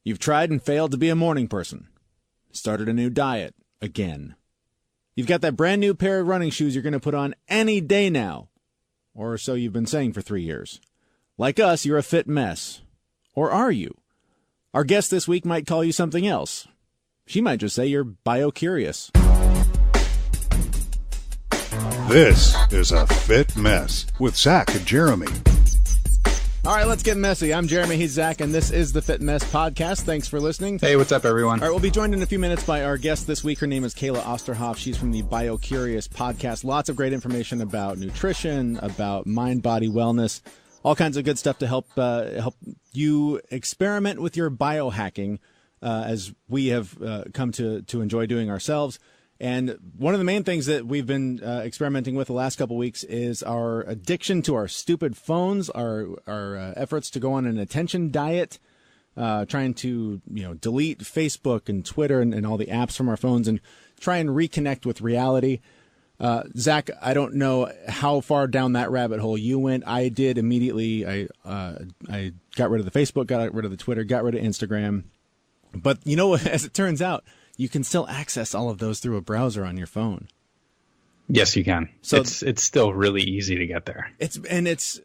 You've tried and failed to be a morning person. Started a new diet again. You've got that brand new pair of running shoes you're going to put on any day now. Or so you've been saying for 3 years. Like us, you're a fit mess. Or are you? Our guest this week might call you something else. She might just say you're BioCurious. This is A Fit Mess with Zach and Jeremy. All right, let's get messy. I'm Jeremy, he's Zach, and this is the Fit Mess Podcast. Thanks for listening. Hey, what's up, everyone? All right, we'll be joined in a few minutes by our guest this week. Her name is Kayla Osterhoff. She's from the BioCurious Podcast. Lots of great information about nutrition, about mind-body wellness, all kinds of good stuff to help you experiment with your biohacking, as we have come to enjoy doing ourselves. And one of the main things that we've been experimenting with the last couple weeks is our addiction to our stupid phones, our efforts to go on an attention diet, trying to delete Facebook and Twitter and all the apps from our phones and try and reconnect with reality. Zach, I don't know how far down that rabbit hole you went. I did immediately. I got rid of the Facebook, got rid of the Twitter, got rid of Instagram. But as it turns out, you can still access all of those through a browser on your phone. Yes, you can. So it's still really easy to get there. It's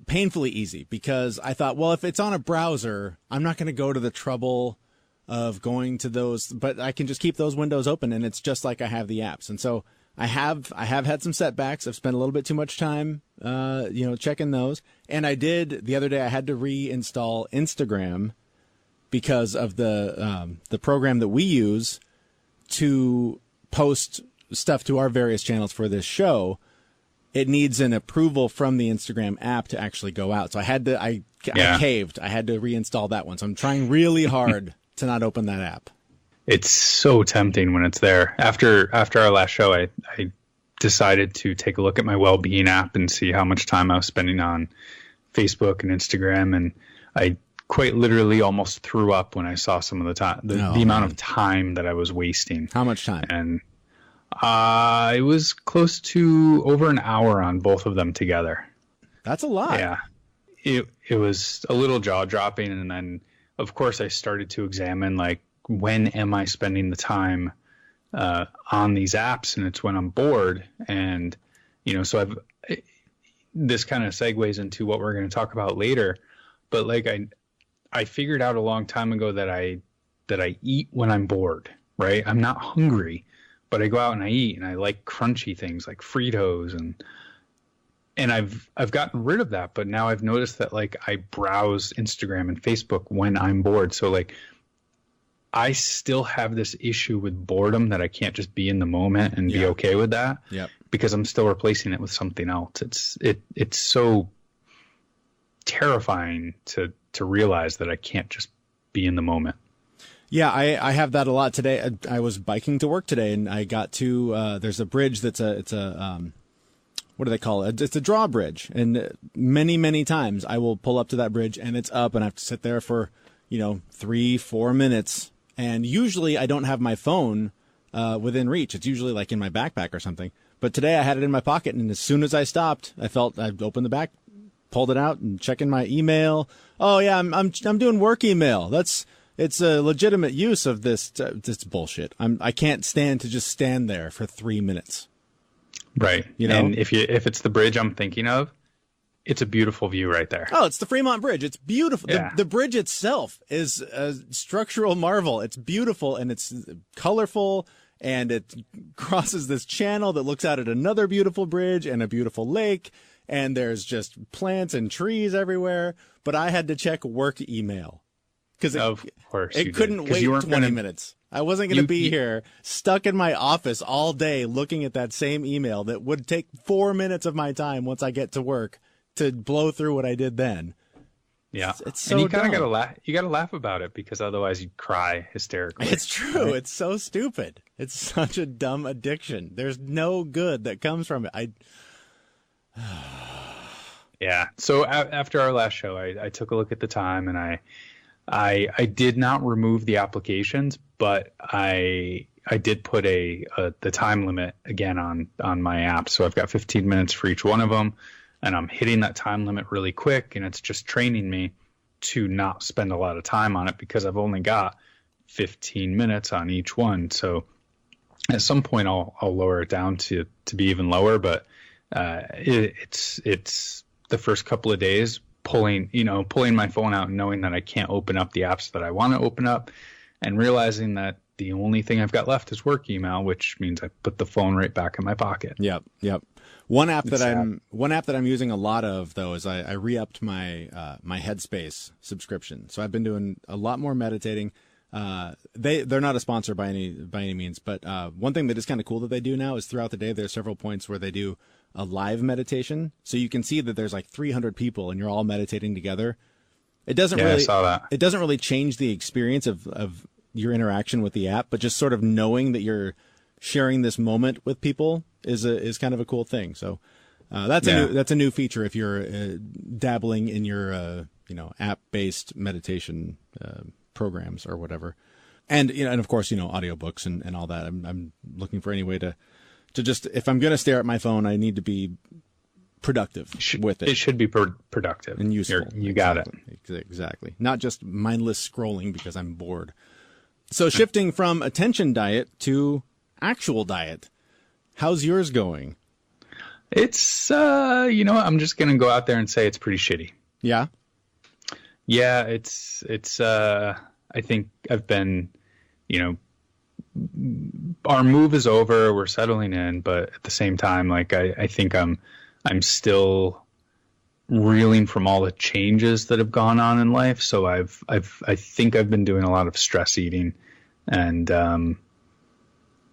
painfully easy because I thought, well, if it's on a browser, I'm not going to go to the trouble of going to those, but I can just keep those windows open and it's just like I have the apps. And so I have had some setbacks. I've spent a little bit too much time, checking those. And I did the other day, I had to reinstall Instagram because of the program that we use to post stuff to our various channels for this show. It needs an approval from the Instagram app to actually go out. So I caved. I had to reinstall that one. So I'm trying really hard to not open that app. It's so tempting when it's there. After our last show, I decided to take a look at my well-being app and see how much time I was spending on Facebook and Instagram. And I quite literally almost threw up when I saw some of the amount of time that I was wasting. How much time? And it was close to over an hour on both of them together. That's a lot. Yeah. It was a little jaw-dropping. And then, of course, I started to examine, like, when am I spending the time on these apps? And it's when I'm bored. And, so this kind of segues into what we're going to talk about later. But, like, I figured out a long time ago that I eat when I'm bored, right? I'm not hungry, but I go out and I eat, and I like crunchy things like Fritos, and I've gotten rid of that. But now I've noticed that, like, I browse Instagram and Facebook when I'm bored. So, like, I still have this issue with boredom that I can't just be in the moment and be okay with that. Yep. Because I'm still replacing it with something else. It's so terrifying to realize that I can't just be in the moment. Yeah, I have that a lot today. I was biking to work today, and I got to there's a bridge that's what do they call it? It's a drawbridge, and many times I will pull up to that bridge and it's up, and I have to sit there for 3-4 minutes. And usually I don't have my phone within reach. It's usually like in my backpack or something. But today I had it in my pocket, and as soon as I stopped, I'd opened the back, pulled it out, and checking my email. Oh yeah, I'm doing work email. It's a legitimate use of this bullshit. I can't stand to just stand there for 3 minutes. Right. And if it's the bridge I'm thinking of, it's a beautiful view right there. Oh, it's the Fremont Bridge. It's beautiful. Yeah. The bridge itself is a structural marvel. It's beautiful, and it's colorful, and it crosses this channel that looks out at another beautiful bridge and a beautiful lake, and there's just plants and trees everywhere. But I had to check work email because it couldn't wait 20 minutes. I wasn't going to be here stuck in my office all day looking at that same email that would take 4 minutes of my time once I get to work to blow through what I did then. Yeah. It's so and you kind dumb. of gotta laugh. You gotta laugh about it because otherwise you'd cry hysterically. It's true. Right? It's so stupid. It's such a dumb addiction. There's no good that comes from it. Yeah. So after our last show, I took a look at the time, and I did not remove the applications, but I did put the time limit again on my app. So I've got 15 minutes for each one of them, and I'm hitting that time limit really quick, and it's just training me to not spend a lot of time on it because I've only got 15 minutes on each one. So at some point I'll lower it down to be even lower, but it's the first couple of days pulling my phone out and knowing that I can't open up the apps that I want to open up, and realizing that the only thing I've got left is work email, which means I put the phone right back in my pocket. Yep. One app that I'm using a lot of, though, is I re-upped my my Headspace subscription. So I've been doing a lot more meditating. They're not a sponsor by any means, but one thing that is kind of cool that they do now is throughout the day there's several points where they do a live meditation, so you can see that there's like 300 people and you're all meditating together. I saw that. It doesn't really change the experience of your interaction with the app, but just sort of knowing that you're sharing this moment with people is kind of a cool thing. So that's a new feature if you're dabbling in your app-based meditation programs or whatever. And and of course, audiobooks and all that. I'm looking for any way to just, if I'm going to stare at my phone, I need to be productive with it. It should be productive and useful. You got it. Exactly. Not just mindless scrolling because I'm bored. So shifting from attention diet to actual diet, how's yours going? It's, I'm just going to go out there and say it's pretty shitty. Yeah? Yeah, it's I think I've been, our move is over, we're settling in, but at the same time, like, I think I'm still reeling from all the changes that have gone on in life. So I think I've been doing a lot of stress eating and,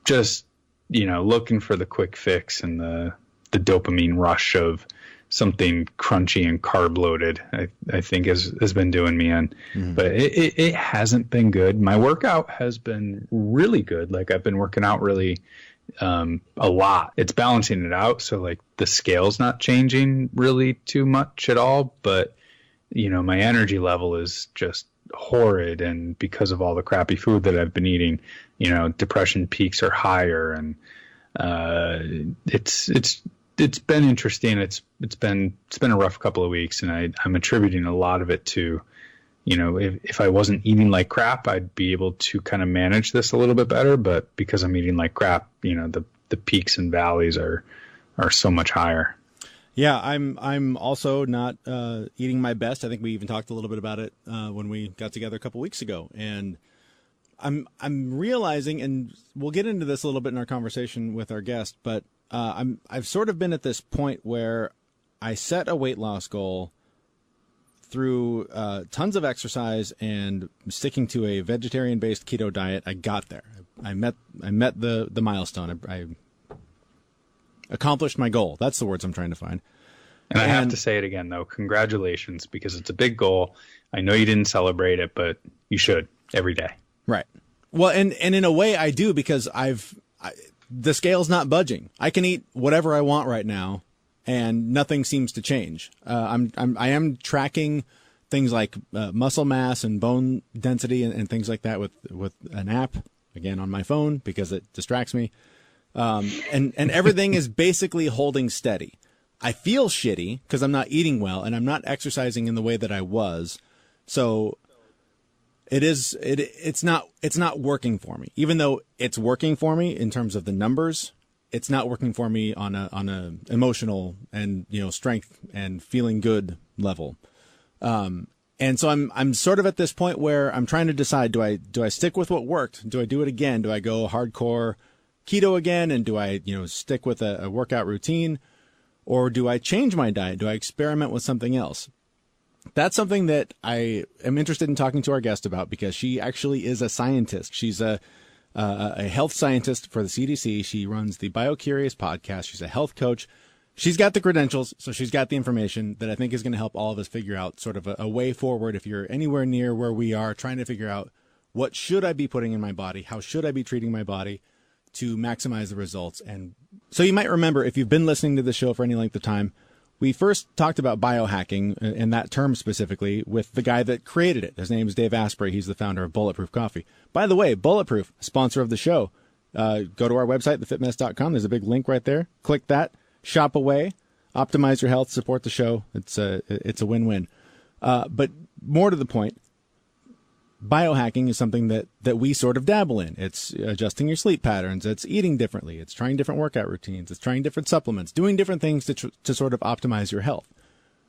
just, looking for the quick fix and the dopamine rush of something crunchy and carb loaded, I think has been doing me in. Mm-hmm. But it hasn't been good. My workout has been really good. Like, I've been working out really a lot. It's balancing it out. So like the scale's not changing really too much at all. But, my energy level is just horrid. And because of all the crappy food that I've been eating, depression peaks are higher. And it's been interesting. It's been a rough couple of weeks, and I'm attributing a lot of it to, if I wasn't eating like crap, I'd be able to kind of manage this a little bit better. But because I'm eating like crap, the peaks and valleys are so much higher. Yeah, I'm also not eating my best. I think we even talked a little bit about it when we got together a couple weeks ago, and I'm realizing, and we'll get into this a little bit in our conversation with our guest, but I've sort of been at this point where I set a weight loss goal through tons of exercise and sticking to a vegetarian-based keto diet. I got there. I met the milestone. I accomplished my goal. That's the words I'm trying to find. And I have to say it again, though. Congratulations, because it's a big goal. I know you didn't celebrate it, but you should every day. Right. Well, and in a way I do, because the scale's not budging. I can eat whatever I want right now, and nothing seems to change. I am tracking things like muscle mass and bone density and things like that with an app, again, on my phone, because it distracts me. And everything is basically holding steady. I feel shitty because I'm not eating well and I'm not exercising in the way that I was. So it's not working for me. Even though it's working for me in terms of the numbers, it's not working for me on a emotional and, strength and feeling good level. And so I'm sort of at this point where I'm trying to decide, do I stick with what worked? Do I do it again? Do I go hardcore keto again? And do I, stick with a workout routine? Or do I change my diet? Do I experiment with something else? That's something that I am interested in talking to our guest about, because she actually is a scientist. She's a health scientist for the CDC. She runs the BioCurious Podcast. She's a health coach. She's got the credentials, so she's got the information that I think is going to help all of us figure out sort of a way forward. If you're anywhere near where we are, trying to figure out what should I be putting in my body, how should I be treating my body to maximize the results. And so you might remember, if you've been listening to the show for any length of time, we first talked about biohacking, and that term specifically, with the guy that created it. His name is Dave Asprey. He's the founder of Bulletproof Coffee. By the way, Bulletproof, sponsor of the show. Go to our website, thefitmess.com. There's a big link right there. Click that. Shop away. Optimize your health. Support the show. It's a win-win. But more to the point, biohacking is something that we sort of dabble in. It's adjusting your sleep patterns. It's eating differently. It's trying different workout routines. It's trying different supplements, doing different things to sort of optimize your health.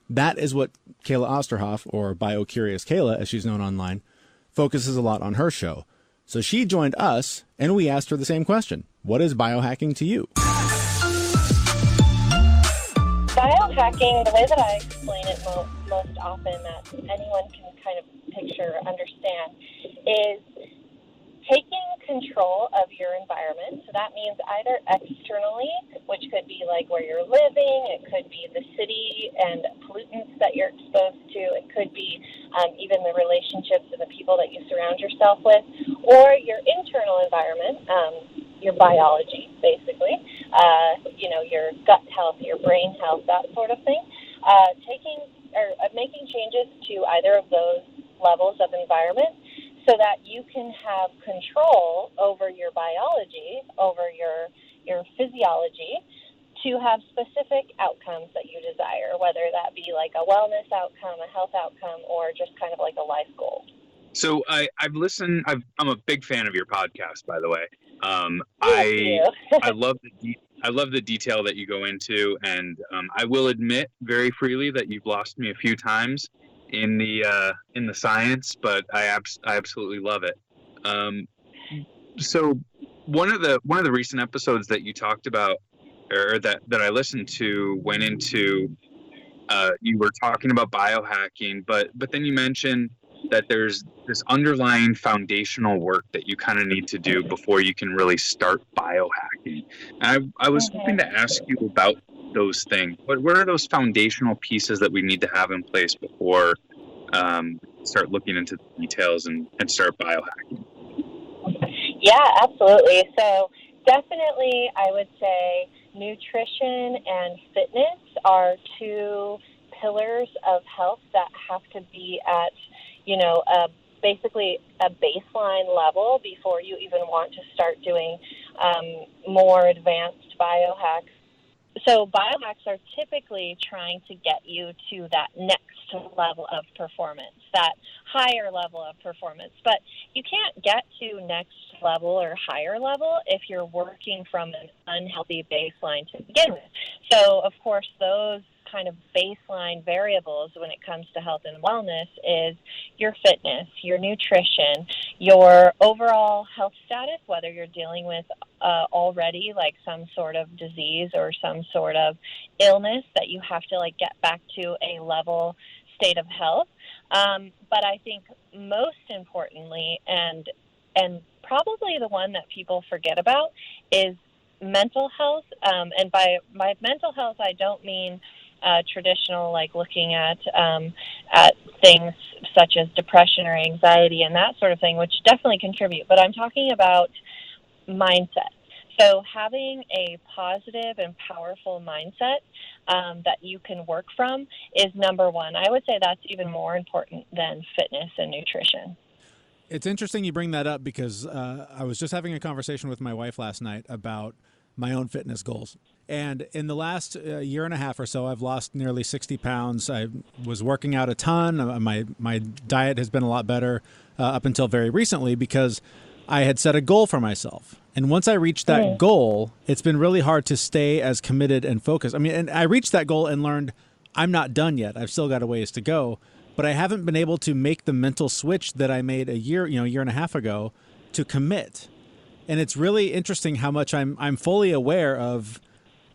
That is what Kayla Osterhoff, or BioCurious Kayla, as she's known online, focuses a lot on her show. So she joined us, and we asked her the same question. What is biohacking to you? Biohacking, the way that I explain it most often that anyone can kind of picture, understand, is taking control of your environment. So that means either externally, which could be like where you're living, it could be the city and pollutants that you're exposed to, it could be even the relationships and the people that you surround yourself with, or your internal environment, your biology, basically, your gut health, your brain health, that sort of thing. Making changes to either of those levels of environment so that you can have control over your biology, over your physiology, to have specific outcomes that you desire, whether that be like a wellness outcome, a health outcome, or just kind of like a life goal. So I've listened. I'm a big fan of your podcast, by the way. I love the detail that you go into, and I will admit very freely that you've lost me a few times in the science, but I absolutely love it. So one of the recent episodes that you talked about, or that I listened to, went into you were talking about biohacking, but then you mentioned that there's this underlying foundational work that you kind of need to do before you can really start biohacking. And I was hoping to ask you about those things. What are those foundational pieces that we need to have in place before start looking into the details and start biohacking? Yeah, absolutely. So definitely I would say nutrition and fitness are two pillars of health that have to be at basically a baseline level before you even want to start doing more advanced biohacks. So biohacks are typically trying to get you to that next level of performance, that higher level of performance. But you can't get to next level or higher level if you're working from an unhealthy baseline to begin with. So, of course, those kind of baseline variables when it comes to health and wellness is your fitness, your nutrition, your overall health status, whether you're dealing with already like some sort of disease or some sort of illness that you have to like get back to a level state of health. But I think most importantly, and probably the one that people forget about, is mental health. And by mental health, I don't mean traditional, like looking at things such as depression or anxiety and that sort of thing, which definitely contribute. But I'm talking about mindset. So having a positive and powerful mindset that you can work from is number one. I would say that's even more important than fitness and nutrition. It's interesting you bring that up because I was just having a conversation with my wife last night about my own fitness goals. And in the last year and a half or so, I've lost nearly 60 pounds. I was working out a ton. My diet has been a lot better up until very recently because I had set a goal for myself. And once I reached that goal, it's been really hard to stay as committed and focused. I mean, and I reached that goal and learned I'm not done yet. I've still got a ways to go, but I haven't been able to make the mental switch that I made a year and a half ago to commit. And it's really interesting how much I'm fully aware of.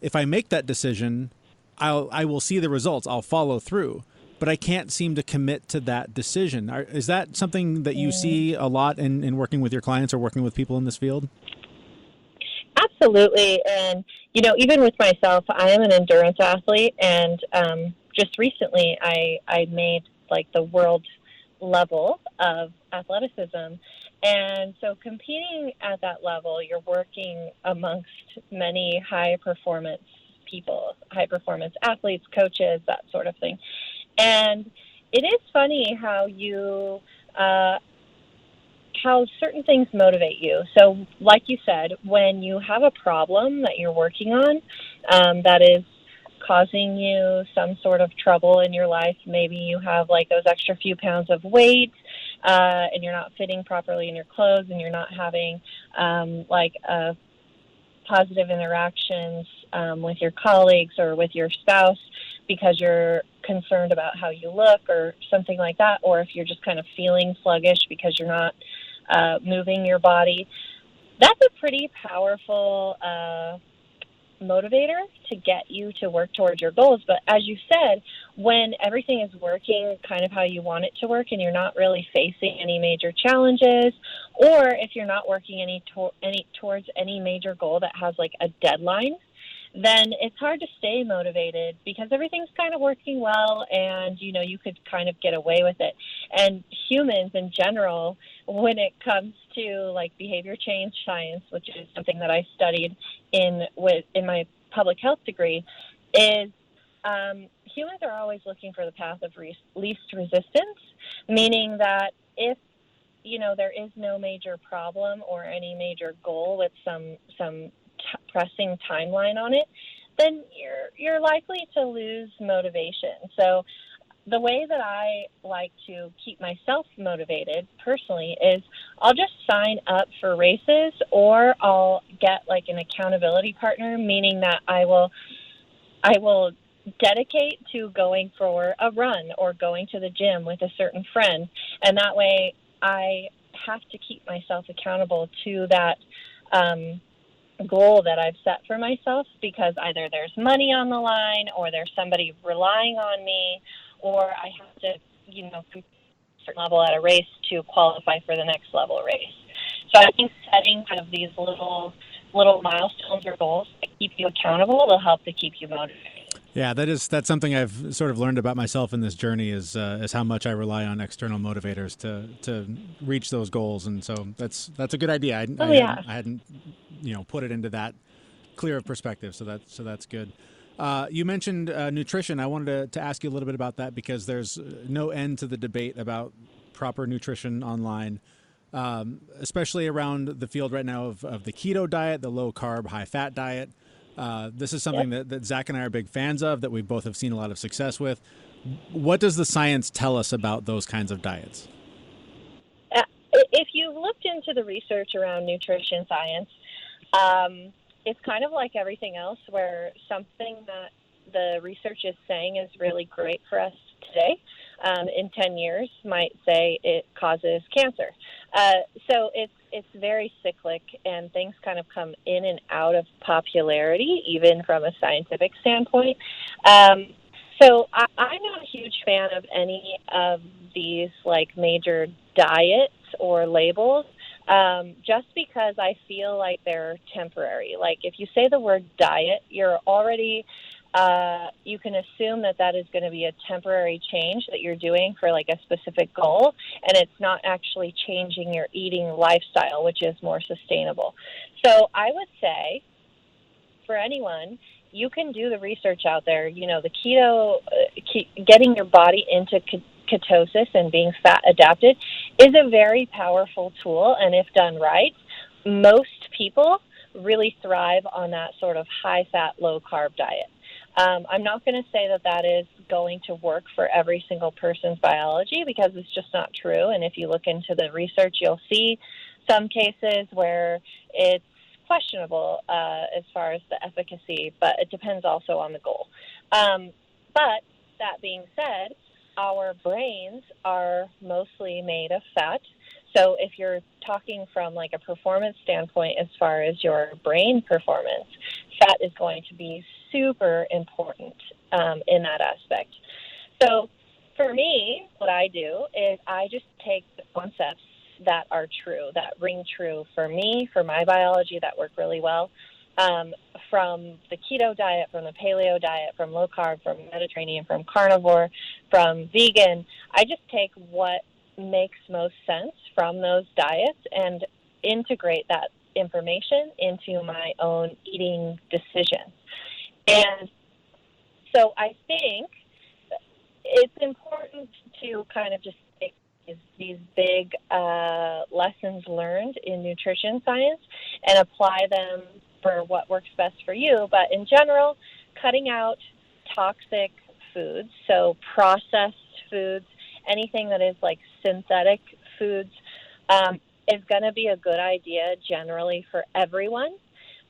If I make that decision, I will see the results. I'll follow through, but I can't seem to commit to that decision. Is that something that you see a lot in working with your clients or working with people in this field? Absolutely. And, even with myself, I am an endurance athlete. And just recently I made like the world level of athleticism. And so competing at that level, you're working amongst many high-performance people, high-performance athletes, coaches, that sort of thing. And it is funny how how certain things motivate you. So like you said, when you have a problem that you're working on that is causing you some sort of trouble in your life. Maybe you have like those extra few pounds of weight, and you're not fitting properly in your clothes, and you're not having positive interactions with your colleagues or with your spouse because you're concerned about how you look or something like that, or if you're just kind of feeling sluggish because you're not moving your body. That's a pretty powerful motivator to get you to work towards your goals. But as you said, when everything is working kind of how you want it to work and you're not really facing any major challenges, or if you're not working towards any major goal that has like a deadline, then it's hard to stay motivated because everything's kind of working well and, you know, you could kind of get away with it. And humans in general, when it comes to like behavior change science, which is something that I studied in my public health degree, is humans are always looking for the path of least resistance, meaning that if, you know, there is no major problem or any major goal with some pressing timeline on it, then you're likely to lose motivation. So the way that I like to keep myself motivated personally is I'll just sign up for races, or I'll get like an accountability partner, meaning that I will dedicate to going for a run or going to the gym with a certain friend. And that way I have to keep myself accountable to that goal that I've set for myself, because either there's money on the line, or there's somebody relying on me, or I have to, you know, compete at a certain level at a race to qualify for the next level race. So I think setting kind of these little milestones or goals that keep you accountable will help to keep you motivated. Yeah, that's something I've sort of learned about myself in this journey is how much I rely on external motivators to reach those goals, and so that's a good idea. I hadn't put it into that clear of perspective, so that's good. You mentioned nutrition. I wanted to ask you a little bit about that because there's no end to the debate about proper nutrition online, especially around the field right now of the keto diet, the low carb, high fat diet. This is something that Zach and I are big fans of, that we both have seen a lot of success with. What does the science tell us about those kinds of diets? If you've looked into the research around nutrition science, it's kind of like everything else, where something that the research is saying is really great for us today, in 10 years might say it causes cancer. So it's very cyclic, and things kind of come in and out of popularity, even from a scientific standpoint. So I'm not a huge fan of any of these like major diets or labels, just because I feel like they're temporary. Like if you say the word diet, you're already you can assume that is going to be a temporary change that you're doing for like a specific goal, and it's not actually changing your eating lifestyle, which is more sustainable. So I would say for anyone, you can do the research out there. You know, the keto, getting your body into ketosis and being fat adapted is a very powerful tool, and if done right, most people really thrive on that sort of high fat, low carb diet. I'm not going to say that is going to work for every single person's biology, because it's just not true. And if you look into the research, you'll see some cases where it's questionable as far as the efficacy, but it depends also on the goal. But that being said, our brains are mostly made of fat. So if you're talking from like a performance standpoint, as far as your brain performance, fat is going to be super important in that aspect. So for me, what I do is I just take the concepts that are true, that ring true for me, for my biology, that work really well, from the keto diet, from the paleo diet, from low carb, from Mediterranean, from carnivore, from vegan. I just take what makes most sense from those diets and integrate that information into my own eating decisions. And so I think it's important to kind of just take these big lessons learned in nutrition science and apply them for what works best for you. But in general, cutting out toxic foods, so processed foods, anything that is like synthetic foods, is going to be a good idea generally for everyone,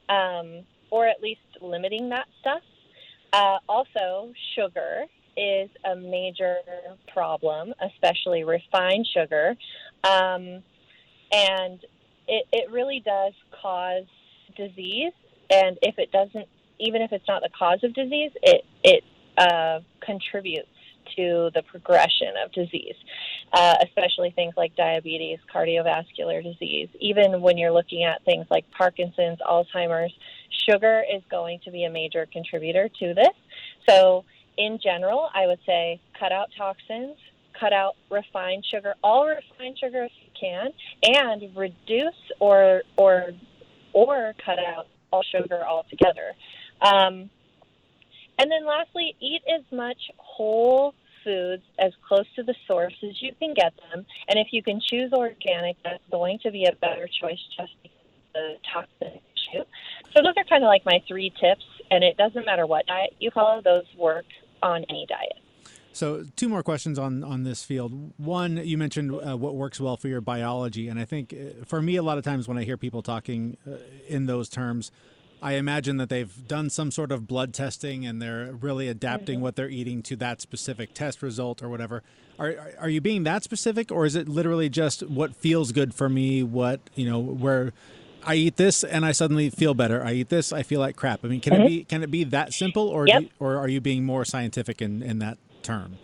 or at least limiting that stuff. Also, sugar is a major problem, especially refined sugar. And it really does cause disease. And if it doesn't, even if it's not the cause of disease, it contributes to the progression of disease, especially things like diabetes, cardiovascular disease. Even when you're looking at things like Parkinson's, Alzheimer's, sugar is going to be a major contributor to this. So in general, I would say cut out toxins, cut out refined sugar, all refined sugar if you can, and reduce or cut out all sugar altogether. And then lastly, eat as much whole foods as close to the source as you can get them. And if you can choose organic, that's going to be a better choice just because of the toxin issue. So those are kind of like my 3 tips, and it doesn't matter what diet you follow, those work on any diet. So 2 more questions on this field. One, you mentioned what works well for your biology. And I think for me, a lot of times when I hear people talking in those terms, I imagine that they've done some sort of blood testing and they're really adapting what they're eating to that specific test result or whatever. Are you being that specific, or is it literally just what feels good for me? What, where I eat this and I suddenly feel better. I eat this, I feel like crap. I mean, can it be that simple, or or are you being more scientific in that term?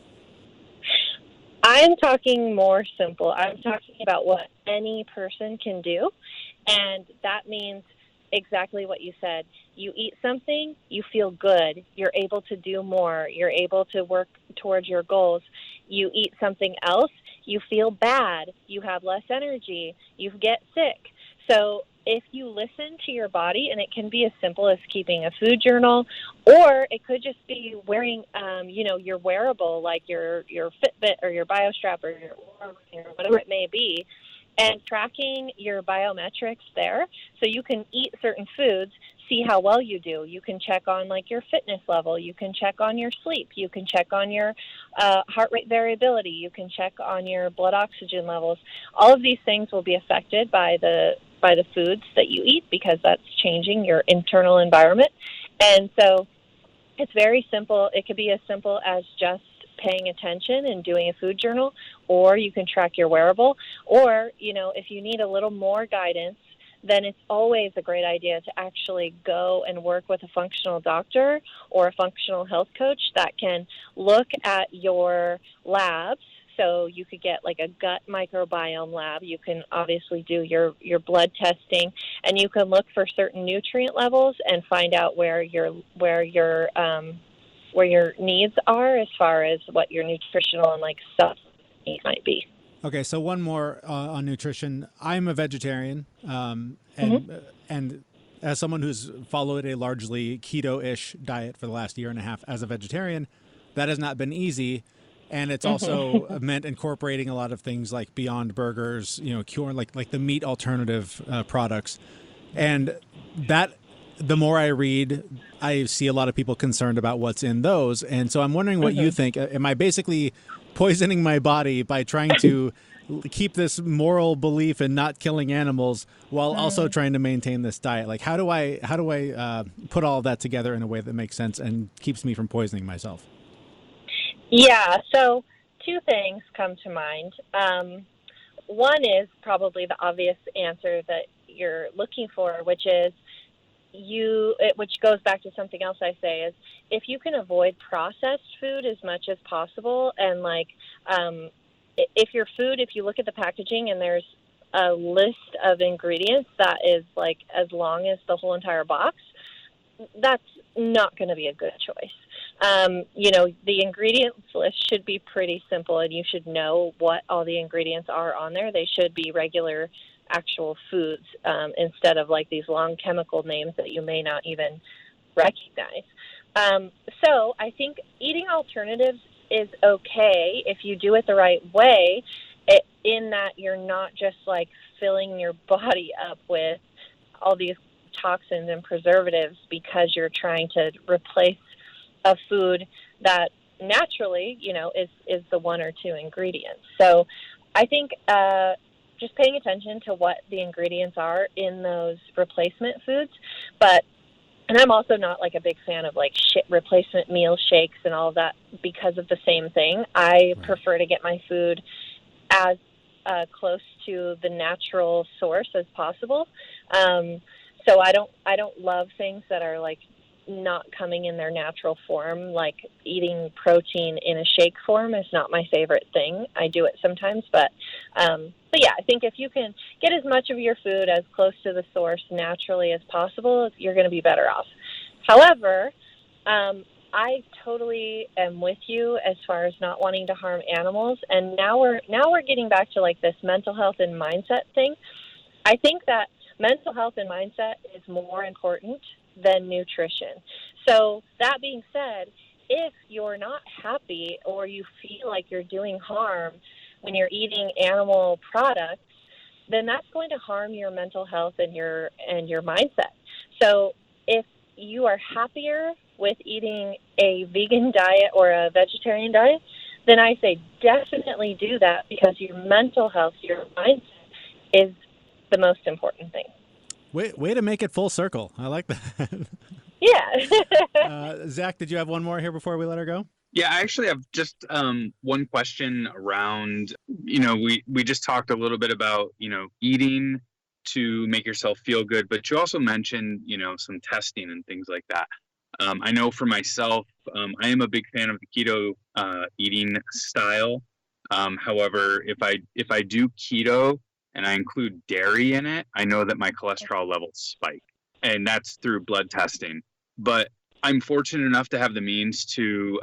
I'm talking more simple. I'm talking about what any person can do, and that means exactly what you said. You eat something, you feel good, you're able to do more, you're able to work towards your goals. You eat something else, you feel bad, you have less energy, you get sick. So if you listen to your body, and it can be as simple as keeping a food journal, or it could just be wearing, your wearable, like your Fitbit or your BioStrap or your Oura Ring or whatever it may be, and tracking your biometrics there, so you can eat certain foods, see how well you do. You can check on like your fitness level. You can check on your sleep. You can check on your heart rate variability. You can check on your blood oxygen levels. All of these things will be affected by the foods that you eat, because that's changing your internal environment. And so it's very simple. It could be as simple as just paying attention and doing a food journal, or you can track your wearable, or, if you need a little more guidance, then it's always a great idea to actually go and work with a functional doctor or a functional health coach that can look at your labs. So you could get like a gut microbiome lab. You can obviously do your blood testing, and you can look for certain nutrient levels and find out where your needs are as far as what your nutritional and like supplement needs might be. Okay, so one more on nutrition. I'm a vegetarian, and as someone who's followed a largely keto-ish diet for the last year and a half as a vegetarian, that has not been easy. And it's also meant incorporating a lot of things like Beyond Burgers, like the meat alternative products. And that, the more I read, I see a lot of people concerned about what's in those. And so I'm wondering what you think. Am I basically poisoning my body by trying to keep this moral belief in not killing animals while also trying to maintain this diet? Like, how do I put all of that together in a way that makes sense and keeps me from poisoning myself? Yeah, so 2 things come to mind. One is probably the obvious answer that you're looking for, which is which goes back to something else I say, is if you can avoid processed food as much as possible, and like if your food, if you look at the packaging and there's a list of ingredients that is like as long as the whole entire box, that's not going to be a good choice. The ingredients list should be pretty simple, and you should know what all the ingredients are on there. They should be regular, actual foods, instead of like these long chemical names that you may not even recognize. So I think eating alternatives is okay if you do it the right way, in that you're not just like filling your body up with all these toxins and preservatives because you're trying to replace a food that naturally, is the one or two ingredients. So I think just paying attention to what the ingredients are in those replacement foods. And I'm also not like a big fan of like replacement meal shakes and all of that because of the same thing. I prefer to get my food as close to the natural source as possible. So I don't love things that are like not coming in their natural form. Like eating protein in a shake form is not my favorite thing. I do it sometimes, but yeah, I think if you can get as much of your food as close to the source naturally as possible, you're going to be better off. However, I totally am with you as far as not wanting to harm animals. And now we're getting back to like this mental health and mindset thing. I think that mental health and mindset is more important than nutrition. So that being said, if you're not happy or you feel like you're doing harm when you're eating animal products, then that's going to harm your mental health and your mindset. So if you are happier with eating a vegan diet or a vegetarian diet, then I say definitely do that, because your mental health, your mindset is the most important thing. Way to make it full circle. I like that. Yeah. Zach, did you have one more here before we let her go? Yeah, I actually have just one question around, we just talked a little bit about, eating to make yourself feel good, but you also mentioned, some testing and things like that. I know for myself, I am a big fan of the keto eating style. However, if I do keto and I include dairy in it, I know that my cholesterol levels spike, and that's through blood testing. But I'm fortunate enough to have the means to,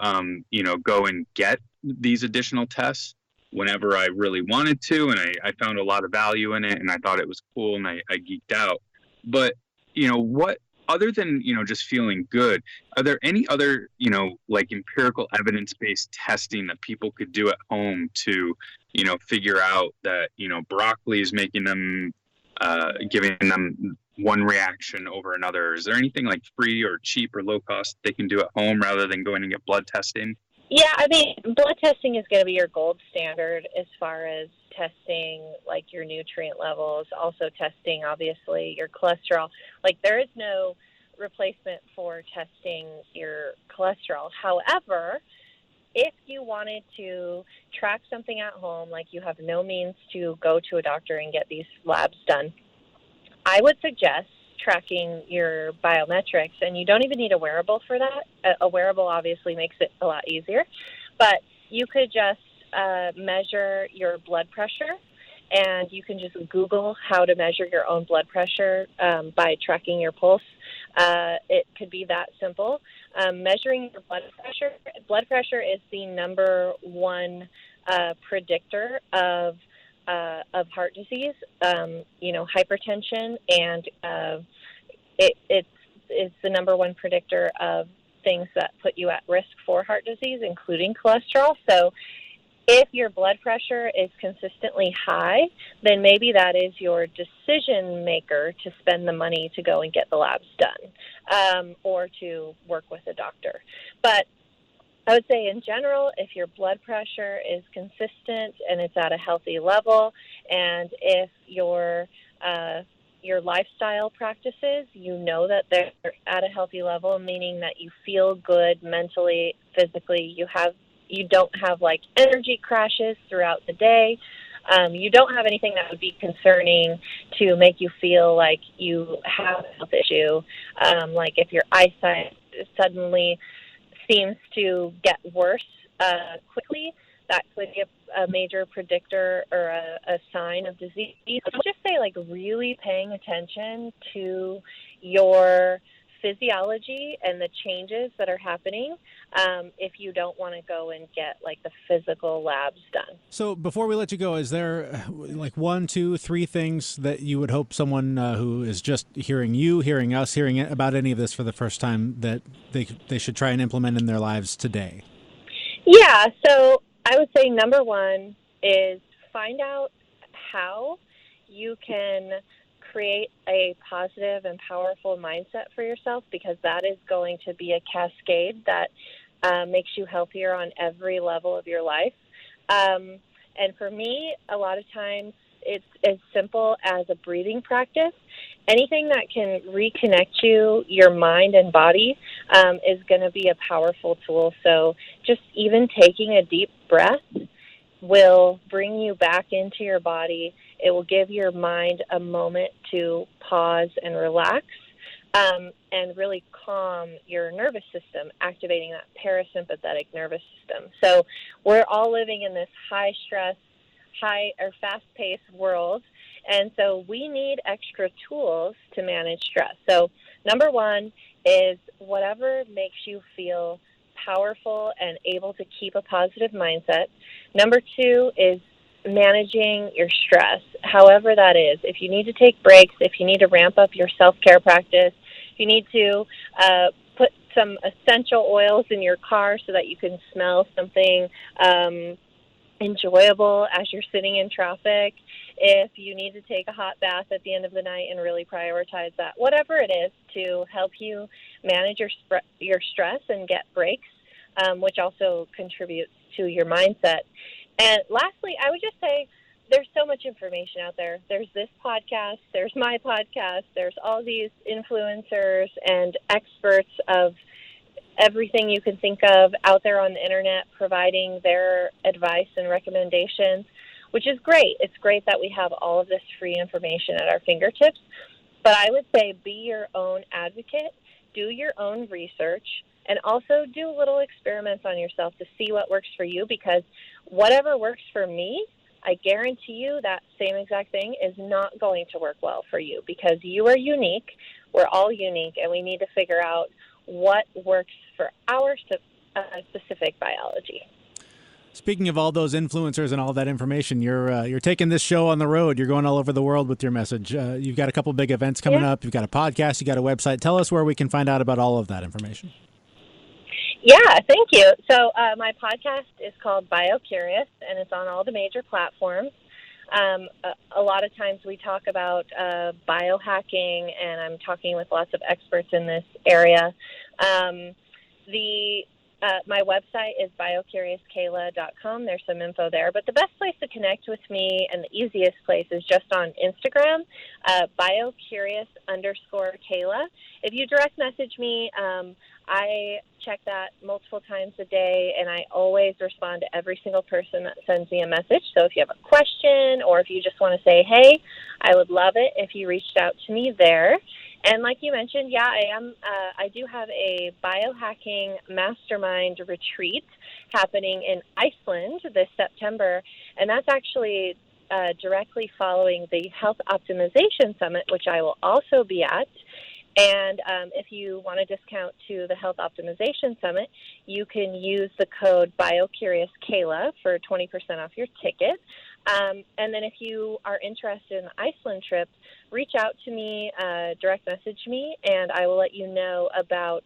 go and get these additional tests whenever I really wanted to. And I found a lot of value in it, and I thought it was cool, and I geeked out. But, what, other than, just feeling good, are there any other, like empirical evidence-based testing that people could do at home to, figure out that, broccoli is making them, giving them one reaction over another? Is there anything like free or cheap or low cost they can do at home rather than going and get blood testing? Yeah, I mean, blood testing is going to be your gold standard as far as testing like your nutrient levels, also testing obviously your cholesterol. Like there is no replacement for testing your cholesterol. However, if you wanted to track something at home, like you have no means to go to a doctor and get these labs done, I would suggest tracking your biometrics, and you don't even need a wearable for that. A wearable obviously makes it a lot easier, but you could just measure your blood pressure, and you can just Google how to measure your own blood pressure by tracking your pulse. It could be that simple. Measuring your blood pressure is the number one predictor of heart disease, hypertension, and it's the number one predictor of things that put you at risk for heart disease, including cholesterol. So if your blood pressure is consistently high, then maybe that is your decision maker to spend the money to go and get the labs done, or to work with a doctor. But I would say in general, if your blood pressure is consistent and it's at a healthy level, and if your lifestyle practices, that they're at a healthy level, meaning that you feel good mentally, physically, you don't have like energy crashes throughout the day. You don't have anything that would be concerning to make you feel like you have a health issue. Like if your eyesight suddenly seems to get worse quickly, that could be a major predictor or a sign of disease. So just say like really paying attention to your physiology and the changes that are happening if you don't want to go and get like the physical labs done. So before we let you go, is there like 1, 2, 3 things that you would hope someone who is just hearing you, hearing us, hearing about any of this for the first time that they should try and implement in their lives today? Yeah, so I would say number one is find out how you can create a positive and powerful mindset for yourself, because that is going to be a cascade that makes you healthier on every level of your life. And for me, a lot of times it's as simple as a breathing practice. Anything that can reconnect your mind and body is going to be a powerful tool. So just even taking a deep breath will bring you back into your body. It will give your mind a moment to pause and relax, and really calm your nervous system, activating that parasympathetic nervous system. So we're all living in this high stress, fast-paced world, and so we need extra tools to manage stress. So number one is whatever makes you feel powerful and able to keep a positive mindset. Number two is managing your stress, however that is. If you need to take breaks, if you need to ramp up your self-care practice, if you need to put some essential oils in your car so that you can smell something enjoyable as you're sitting in traffic, if you need to take a hot bath at the end of the night and really prioritize that, whatever it is to help you manage your stress and get breaks, which also contributes to your mindset. And lastly, I would just say there's so much information out there. There's this podcast, there's my podcast, there's all these influencers and experts of everything you can think of out there on the internet providing their advice and recommendations, which is great. It's great that we have all of this free information at our fingertips. But I would say be your own advocate, do your own research, and also do little experiments on yourself to see what works for you, because whatever works for me, I guarantee you that same exact thing is not going to work well for you, because you are unique. We're all unique, and we need to figure out what works for our specific biology. Speaking of all those influencers and all that information, you're taking this show on the road. You're going all over the world with your message. You've got a couple big events coming up. You've got a podcast. You got a website. Tell us where we can find out about all of that information. Yeah, thank you. So my podcast is called BioCurious, and it's on all the major platforms. A lot of times we talk about biohacking, and I'm talking with lots of experts in this area. My website is BioCuriousKayla.com. There's some info there. But the best place to connect with me and the easiest place is just on Instagram, BioCurious_Kayla. If you direct message me, I check that multiple times a day, and I always respond to every single person that sends me a message. So if you have a question or if you just want to say, hey, I would love it if you reached out to me there. And like you mentioned, yeah, I do have a biohacking mastermind retreat happening in Iceland this September, and that's actually directly following the Health Optimization Summit, which I will also be at. And if you want a discount to the Health Optimization Summit, you can use the code BioCurious Kayla for 20% off your ticket. And then if you are interested in the Iceland trip, reach out to me, direct message me, and I will let you know about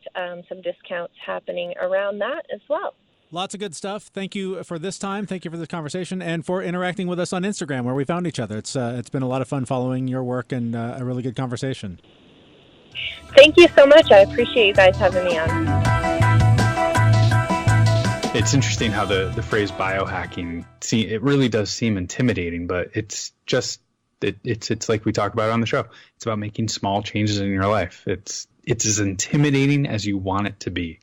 some discounts happening around that as well. Lots of good stuff. Thank you for this time. Thank you for this conversation and for interacting with us on Instagram, where we found each other. It's been a lot of fun following your work and a really good conversation. Thank you so much. I appreciate you guys having me on. It's interesting how the phrase biohacking, it really does seem intimidating, but it's just, it's like we talk about on the show. It's about making small changes in your life. It's as intimidating as you want it to be.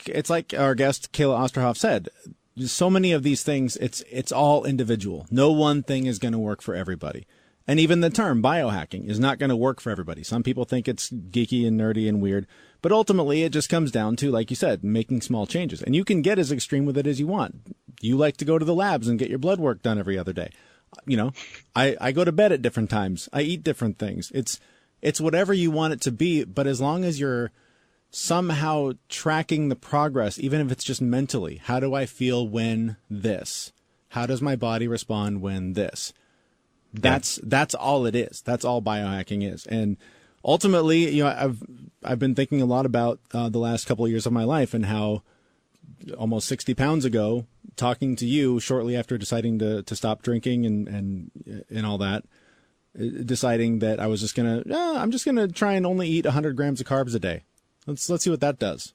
It's like our guest Kayla Osterhoff said, so many of these things, it's all individual. No one thing is going to work for everybody. And even the term biohacking is not going to work for everybody. Some people think it's geeky and nerdy and weird, but ultimately it just comes down to, like you said, making small changes. And you can get as extreme with it as you want. You like to go to the labs and get your blood work done every other day. You know, I go to bed at different times. I eat different things. It's whatever you want it to be. But as long as you're somehow tracking the progress, even if it's just mentally, how do I feel when this? How does my body respond when this? That's all it is. That's all biohacking is. And ultimately, you know, I've been thinking a lot about the last couple of years of my life and how almost 60 pounds ago, talking to you shortly after deciding to stop drinking and all that, deciding that I was just I'm just gonna try and only eat 100 grams of carbs a day. Let's see what that does.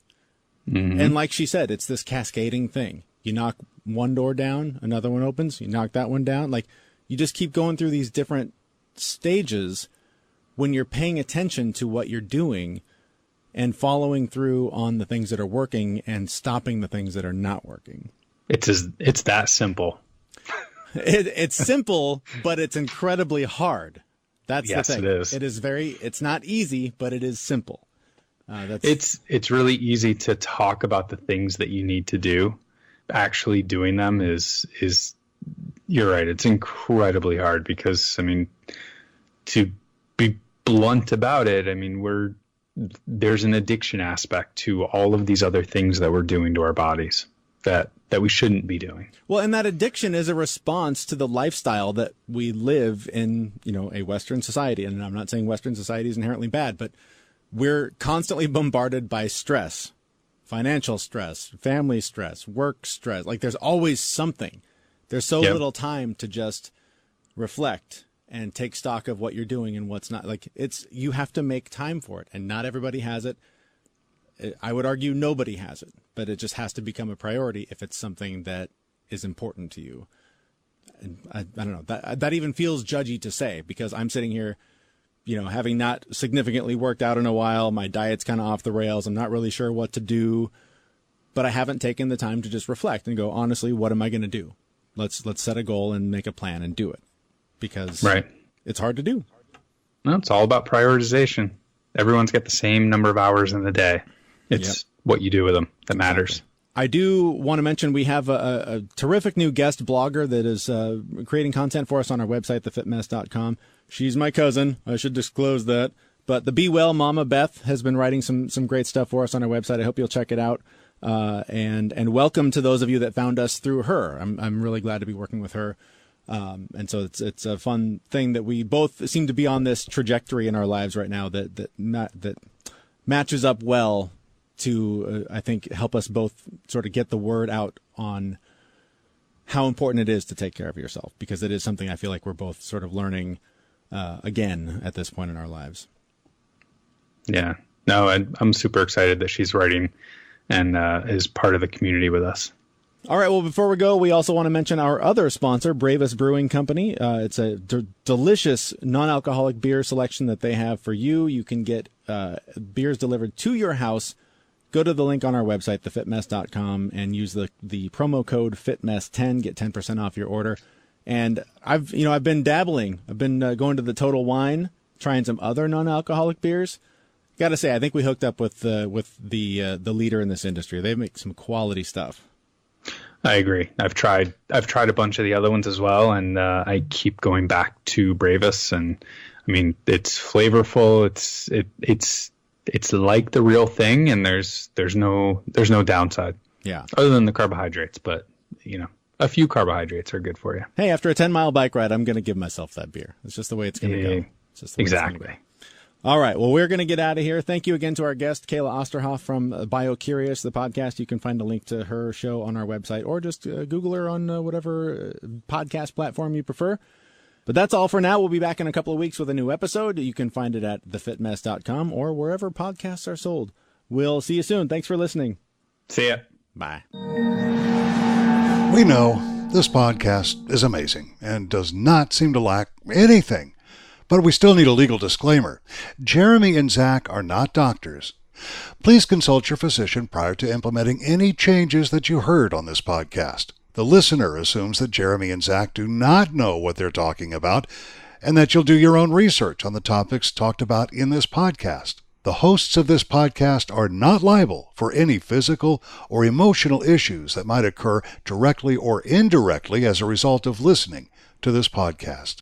Mm-hmm. And like she said, it's this cascading thing. You knock one door down, another one opens. You knock that one down. Like, you just keep going through these different stages when you're paying attention to what you're doing and following through on the things that are working and stopping the things that are not working. It's that simple. It's simple, but it's incredibly hard. That's yes, the thing. It is. It's not easy, but it is simple. It's really easy to talk about the things that you need to do. Actually doing them is you're right. It's incredibly hard because, I mean, to be blunt about it, I mean, there's an addiction aspect to all of these other things that we're doing to our bodies that we shouldn't be doing. Well, and that addiction is a response to the lifestyle that we live in, a Western society. And I'm not saying Western society is inherently bad, but we're constantly bombarded by stress, financial stress, family stress, work stress. Like, there's always something. There's so little time to just reflect and take stock of what you're doing and what's not. Like, you have to make time for it, and not everybody has it. I would argue nobody has it, but it just has to become a priority if it's something that is important to you. And I don't know, that even feels judgy to say, because I'm sitting here, having not significantly worked out in a while. My diet's kind of off the rails. I'm not really sure what to do, but I haven't taken the time to just reflect and go, honestly, what am I going to do? Let's set a goal and make a plan and do it, because it's hard to do. Well, it's all about prioritization. Everyone's got the same number of hours in the day. It's what you do with them that matters. I do want to mention we have a terrific new guest blogger that is creating content for us on our website, thefitmess.com. She's my cousin. I should disclose that. But the Be Well Mama Beth has been writing some great stuff for us on our website. I hope you'll check it out. And welcome to those of you that found us through her. I'm really glad to be working with her. And so it's a fun thing that we both seem to be on this trajectory in our lives right now that matches up well to, I think, help us both sort of get the word out on how important it is to take care of yourself, because it is something I feel like we're both sort of learning again at this point in our lives. Yeah, no, I'm super excited that she's writing and is part of the community with us. All right. Well, before we go, we also want to mention our other sponsor, Bravus Brewing Company. It's a delicious non-alcoholic beer selection that they have for you. You can get beers delivered to your house. Go to the link on our website, thefitmess.com, and use the promo code FITMESS10. Get 10% off your order. And I've been dabbling. I've been going to the Total Wine, trying some other non-alcoholic beers. Got to say, I think we hooked up with the leader in this industry. They make some quality stuff. I agree. I've tried a bunch of the other ones as well, and I keep going back to Bravus. And I mean, it's flavorful. It's like the real thing, and there's no downside. Yeah. Other than the carbohydrates, but a few carbohydrates are good for you. Hey, after a 10-mile bike ride, I'm going to give myself that beer. It's just the way it's going to go. It's just the way exactly. It's gonna go. All right. Well, we're going to get out of here. Thank you again to our guest, Kayla Osterhoff from BioCurious, the podcast. You can find a link to her show on our website, or just Google her on whatever podcast platform you prefer. But that's all for now. We'll be back in a couple of weeks with a new episode. You can find it at thefitmess.com or wherever podcasts are sold. We'll see you soon. Thanks for listening. See ya. Bye. We know this podcast is amazing and does not seem to lack anything. But we still need a legal disclaimer. Jeremy and Zach are not doctors. Please consult your physician prior to implementing any changes that you heard on this podcast. The listener assumes that Jeremy and Zach do not know what they're talking about, and that you'll do your own research on the topics talked about in this podcast. The hosts of this podcast are not liable for any physical or emotional issues that might occur directly or indirectly as a result of listening to this podcast.